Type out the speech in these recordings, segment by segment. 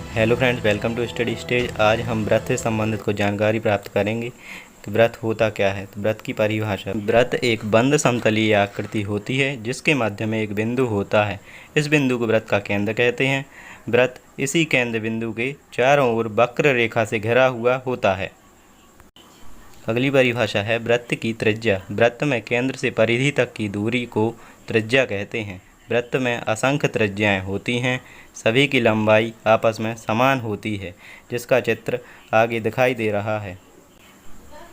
Hello friends, welcome to Study Stage. आज हम व्रत से संबंधित कुछ जानकारी प्राप्त करेंगे कि व्रत होता क्या है। तो व्रत की परिभाषा। व्रत एक बंद समतलीय आकृति होती है जिसके मध्य में एक बिंदु होता है। इस बिंदु को व्रत का केंद्र कहते हैं। व्रत इसी केंद्र बिंदु के चारों ओर वक्र रेखा से घिरा हुआ होता है। अगली परिभाषा है व्रत की त्रिज्या। व्रत में केंद्र से परिधि तक की दूरी को त्रिज्या कहते हैं। व्रत में असंख्य त्रिज्याएं होती हैं। सभी की लंबाई आपस में समान होती है, जिसका चित्र आगे दिखाई दे रहा है।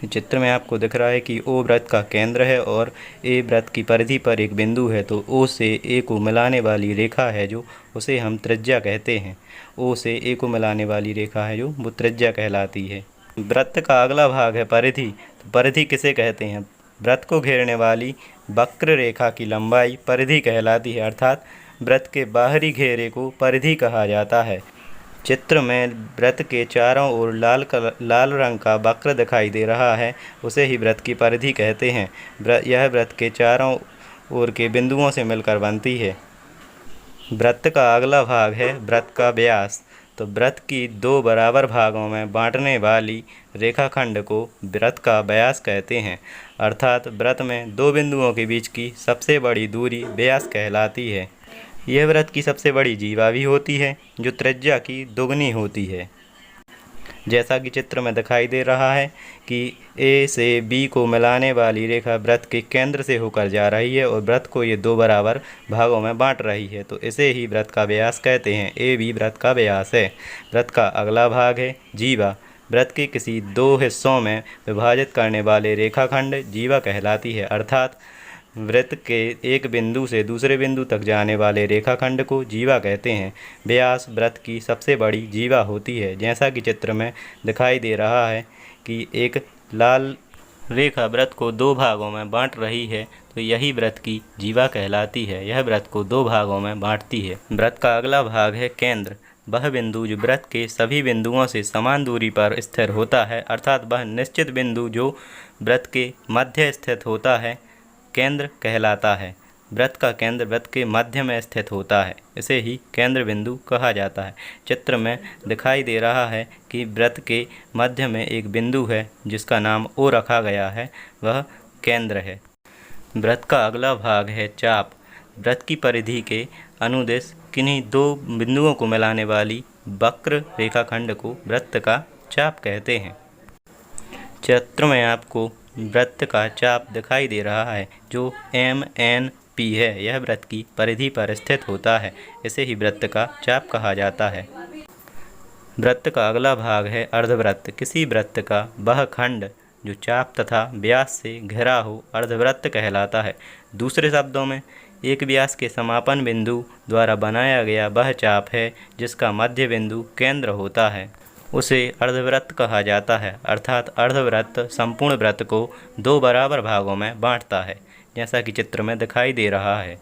चित्र में आपको दिख रहा है कि ओ व्रत का केंद्र है और ए व्रत की परिधि पर एक बिंदु है। तो ओ से ए को मिलाने वाली रेखा है जो उसे हम त्रिज्या कहते हैं। ओ से ए को मिलाने वाली रेखा है जो वो त्रिज्या कहलाती है। व्रत का अगला भाग है परिधि। तो परिधि किसे कहते हैं? व्रत को घेरने वाली वक्र रेखा की लंबाई परिधि कहलाती है, अर्थात व्रत के बाहरी घेरे को परिधि कहा जाता है। चित्र में व्रत के चारों ओर लाल रंग का वक्र दिखाई दे रहा है, उसे ही व्रत की परिधि कहते हैं। यह व्रत के चारों ओर के बिंदुओं से मिलकर बनती है। व्रत का अगला भाग है व्रत का व्यास। तो व्रत की दो बराबर भागों में बांटने वाली रेखाखंड को व्रत का व्यास कहते हैं, अर्थात व्रत में दो बिंदुओं के बीच की सबसे बड़ी दूरी व्यास कहलाती है। यह व्रत की सबसे बड़ी जीवा भी होती है, जो त्रिज्या की दोगुनी होती है। जैसा कि चित्र में दिखाई दे रहा है कि ए से बी को मिलाने वाली रेखा व्रत के केंद्र से होकर जा रही है और व्रत को ये दो बराबर भागों में बांट रही है, तो इसे ही व्रत का व्यास कहते हैं। ए बी व्रत का व्यास है। व्रत का अगला भाग है जीवा। व्रत के किसी दो हिस्सों में विभाजित करने वाले रेखाखंड जीवा कहलाती है, अर्थात व्रत के एक बिंदु से दूसरे बिंदु तक जाने वाले रेखाखंड को जीवा कहते हैं। व्यास व्रत की सबसे बड़ी जीवा होती है। जैसा कि चित्र में दिखाई दे रहा है कि एक लाल रेखा व्रत को दो भागों में बांट रही है, तो यही व्रत की जीवा कहलाती है। यह व्रत को दो भागों में बांटती है। व्रत का अगला भाग है केंद्र। वह बिंदु जो व्रत के सभी बिंदुओं से समान दूरी पर स्थिर होता है, अर्थात वह निश्चित बिंदु जो व्रत के मध्य स्थित होता है, केंद्र कहलाता है। व्रत का केंद्र व्रत के मध्य में स्थित होता है, इसे ही केंद्र बिंदु कहा जाता है। चित्र में दिखाई दे रहा है कि व्रत के मध्य में एक बिंदु है जिसका नाम ओ रखा गया है, वह केंद्र है। व्रत का अगला भाग है चाप। व्रत की परिधि के अनुदिश किन्हीं दो बिंदुओं को मिलाने वाली वक्र रेखाखंड को व्रत का चाप कहते हैं। चित्र में आपको व्रत का चाप दिखाई दे रहा है जो MNP है। यह व्रत की परिधि पर स्थित होता है, इसे ही व्रत का चाप कहा जाता है। व्रत का अगला भाग है अर्धव्रत। किसी व्रत का वह खंड जो चाप तथा व्यास से घिरा हो अर्धव्रत कहलाता है। दूसरे शब्दों में एक व्यास के समापन बिंदु द्वारा बनाया गया वह चाप है जिसका मध्य बिंदु केंद्र होता है, उसे अर्धव्रत कहा जाता है, अर्थात अर्धव्रत संपूर्ण व्रत को दो बराबर भागों में बांटता है, जैसा कि चित्र में दिखाई दे रहा है।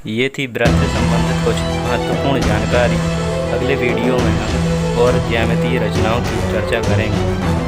ये थी व्रत से संबंधित कुछ महत्वपूर्ण जानकारी। अगले वीडियो में हम और ज्यामितीय रचनाओं की चर्चा करेंगे।